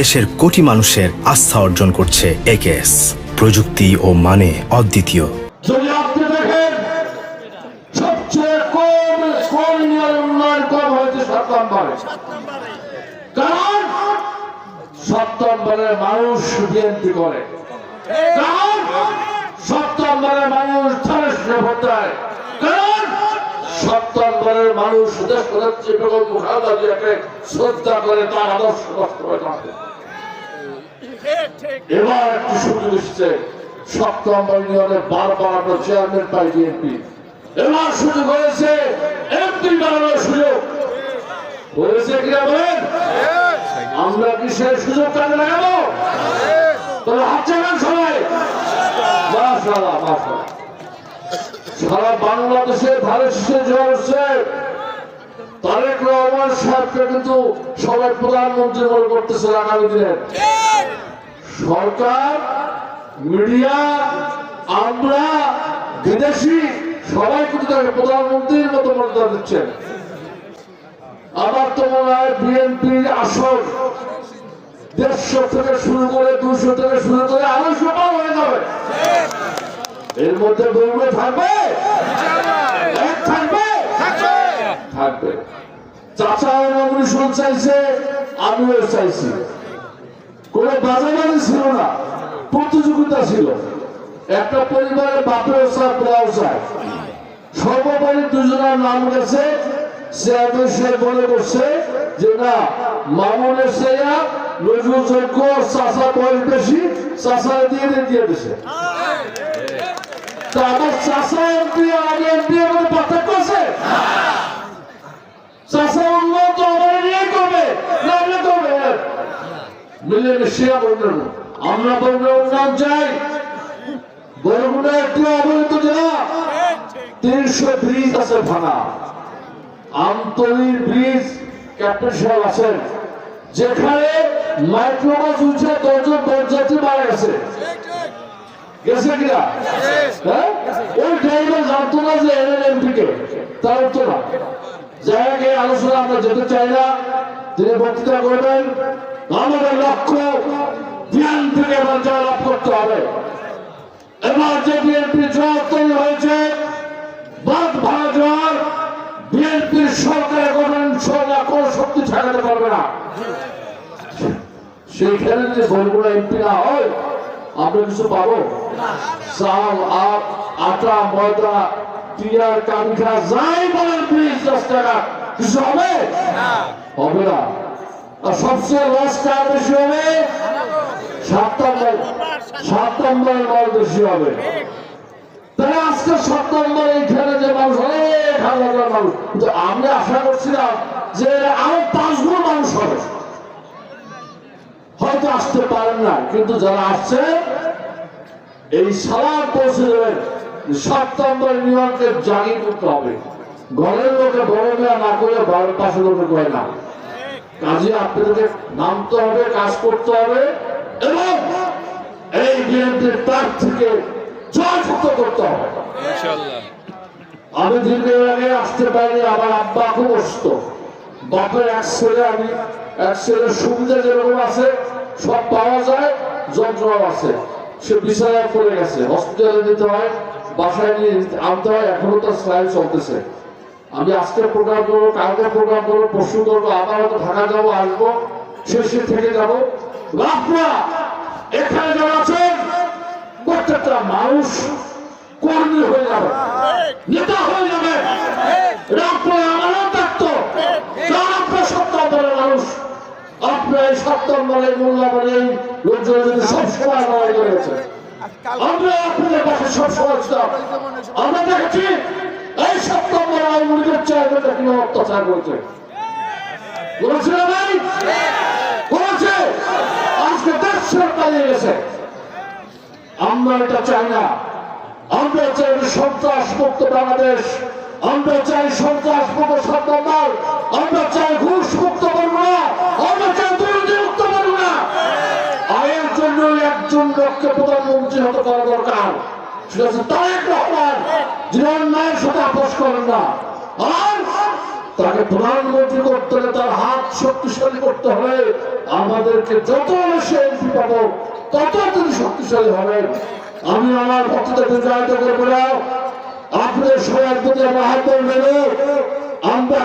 দেশের কোটি মানুষের আস্থা অর্জন করছে একেএস, প্রযুক্তি ও মানে অদ্বিতীয়। যদি আপনি দেখেন সবচেয়ে কম উন্নয়ন কম হয়েছে 7 নম্বরে, কারণ 7 নম্বরের মানুষ বিএনপি করে, কারণ 7 নম্বরের মানুষ ধানের ভোট দেয়, কারণ 7 নম্বরের মানুষ দেশনেত্রী বেগম খালেদা জিয়াকে শ্রদ্ধা করে, তার আদর্শ বাস্তবায়ন করে। এবার একটি সুযোগ এসছে, 7 নম্বর ইউনিয়নে বারবার আমরা চেয়ারম্যান পাই বিএনপি, এবার সুযোগ হয়েছে এমপি বানানোর সুযোগ হয়েছে কিনা বলেন? আমরা কি সেই সুযোগ কাজে লাগাবো? তবে হাত চালান সবাই। মাশাআল্লাহ মাশাআল্লাহ। সারা বাংলাদেশের ধারে শীষে জোর হচ্ছে, তারেক রহমান সাহেবকে কিন্তু সবাই প্রধানমন্ত্রী মনে করতেছে আগামী দিনে। সরকার, মিডিয়া, আমরা, বিদেশি সবাই কিন্তু তাকে প্রধানমন্ত্রীর মতো মর্যাদা দিচ্ছেন। আমার তো মনে হয় বিএনপির আসন 150 থেকে শুরু করে 200 থেকে শুরু করে 250 হয়ে যাবে। এর মধ্যে বলবে থাকবে, থাকবে থাকবে। চাচা নমিনেশন চাইছে, আমিও চাইছি। কোন বাজাবাজি ছিল না, প্রতিযোগিতা ছিল। একটা পরিবারের বাপেও চায়, পোলাও চায়। সর্বোপরি দুজনের নাম গেছে, সে বলে বসছে যে না, মামুনের চেয়া নজরুল যোগ্য, চাষা বয়স বেশি, চাষা দিয়ে দিয়েছে। তা আমার চাষা এমপি আর এমপি এর পার্থক্য আছে? চাষা উন্নত আমার নিয়ে করবে, না করবে মিলেমিশে বলবেন। আমরা বলবো উন্নয়ন চাই। বরগুনা একটি অবৈধ জেলা, 300 ব্রিজ আছে ভাঙা, আমতলির ব্রিজ ক্যাপ্টেন সাহেব আছেন, যেখানে মাইক্রোবাস উঠে 10 জন বরযাত্রী মারা গেছে। গেছে কিনা? হ্যাঁ, ওই ড্রাইভার জানতো না যে এমপি কে, তার উঠতো না। জায়গায় আলোচনা আমরা যেতে চাই না, তিনি বক্তৃতা করবেন। আমাদের লক্ষ্য বিএনপিকে এবার জয়লাভ করতে হবে। এবার যে বিএনপি জয় তৈরি হয়েছে, বাদ ভাড়া জয়, বিএনপির সরকার গঠন কোন শক্তি ঠেকাতে পারবে না। সেইখানে যদি বরগুনা এমপি না হয়, আমরা কিছু পাবো? চাল, আটা, ময়দা, টিয়ার, কামিখা যাই বলেন 20-10 টাকা, কিছু হবে? হবে না। আর সবচেয়ে লস কার বেশি হবে? 7 নম্বরের মাল বেশি হবে। তাহলে আজকে 7 নম্বর এইখানে যে মানুষ অনেক হাজার মানুষ, কিন্তু আমি আশা করছিলাম যে আরো 5 গুণ মানুষ হবে। হয়তো আসতে পারেন না, কিন্তু যারা আসছে এই সালাদ পৌঁছে দেবেন। 7 নম্বর ইউনিয়নকে জাগিয়ে করতে হবে। ঘরের লোকে বড় মেয়া না করে বাড়ির পাশে লোকে করে না। কাজে আপনাদেরকে নামতে হবে, কাজ করতে হবে এবং এই বিএনপির প্রার্থীকে জয়যুক্ত করতে হবে। আমি দীর্ঘদিন আগে আসতে পারিনি, আমার আব্বা খুব অসুস্থ। বাপের এক ছেলের সুবিধা যেরকম আছে সব পাওয়া যায়, যন্ত্রণাও আছে। সে বিছানায় পড়ে গেছে, হসপিটালে নিতে হয়, বাসায় নিয়ে আনতে হয়, এখনো তার স্লাইড চলতেছে। আমি আজকে প্রোগ্রাম করবো, কালকে প্রোগ্রাম করবো, পরশু করবো, আবার হয়তো ঢাকা যাবো, আসবো, শেষে থেকে যাবো। আপনারা এখানে যারা আছেন প্রত্যেকটা মানুষ কর্মী হয়ে যাবে, নেতা হয়ে যাবে। আপনার আমারও থাকতো, কারণ আপনার 7 নম্বরের মানুষ। আপনার এই 7 নম্বরের মূল্যবান এই লোকজন যদি সবসময় লড়াই করেছে, আমরা আপনাদের পাশে সবসময় ছিলাম। আমরা দেখেছি এই 7 নম্বর আওয়ামী লীগের চেয়ারম্যানটা কিনা অত্যাচার করেছে, বলেছিল ভাই, করেছে। আজকে দেশের পালিয়ে গেছে। আমরা এটা চাই না। আমরা চাই সন্ত্রাস মুক্ত বাংলাদেশ, আমরা চাই সন্ত্রাস মুক্ত 7 নম্বর, আমরা চাই ঘুষ মুক্ত বরগুনা, আমরা চাই দুর্নীতি মুক্ত বরগুনা। আয়ের জন্য একজন লোককে প্রধানমন্ত্রী হতে করা দরকার, সেটা হচ্ছে তারেক রহমান, যিনি অন্যায়ের সাথে আপোষ করেন না। আর তাকে প্রধানমন্ত্রী করতে হলে তার হাত শক্তিশালী করতে হবে। আমাদেরকে যত বেশি এমপি পাবো তত তিনি শক্তিশালী হবেন। আমি আমার ভক্তদের বিজয়িত করবো না। আপনাদের সবার প্রতি আমার আহ্বান রইল, আমরা